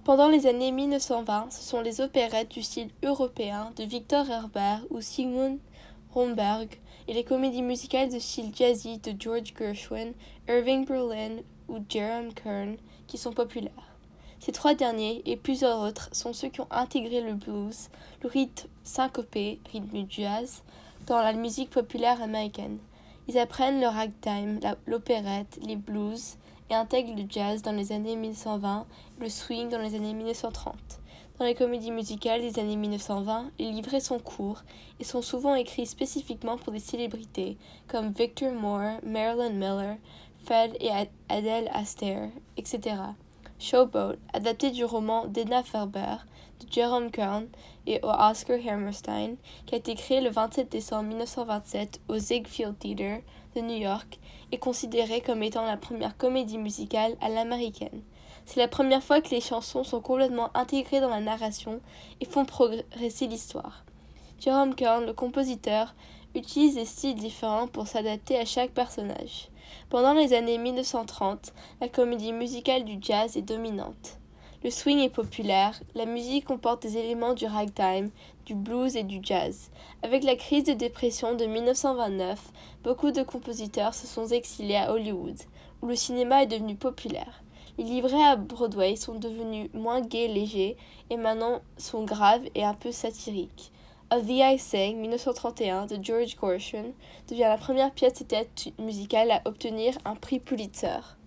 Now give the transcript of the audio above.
Pendant les années 1920, ce sont les opérettes du style européen de Victor Herbert ou Sigmund Romberg et les comédies musicales de style jazzy de George Gershwin, Irving Berlin ou Jerome Kern qui sont populaires. Ces trois derniers et plusieurs autres sont ceux qui ont intégré le blues, le rythme syncopé, rythme jazz, dans la musique populaire américaine. Ils apprennent le ragtime, l'opérette, les blues et intègrent le jazz dans les années 1920 et le swing dans les années 1930. Dans les comédies musicales des années 1920, les livrets sont courts et sont souvent écrits spécifiquement pour des célébrités comme Victor Moore, Marilyn Miller, Fred et Adele Astaire, etc. Showboat, adapté du roman d'Edna Ferber, de Jerome Kern et Oscar Hammerstein, qui a été créé le 27 décembre 1927 au Ziegfeld Theater de New York, est considéré comme étant la première comédie musicale à l'américaine. C'est la première fois que les chansons sont complètement intégrées dans la narration et font progresser l'histoire. Jerome Kern, le compositeur, utilise des styles différents pour s'adapter à chaque personnage. Pendant les années 1930, la comédie musicale du jazz est dominante. Le swing est populaire, la musique comporte des éléments du ragtime, du blues et du jazz. Avec la crise de dépression de 1929, beaucoup de compositeurs se sont exilés à Hollywood, où le cinéma est devenu populaire. Les livrets à Broadway sont devenus moins gais et légers, et maintenant sont graves et un peu satiriques. Of Thee I Sing, 1931, de George Gershwin, devient la première pièce de théâtre musicale à obtenir un prix Pulitzer.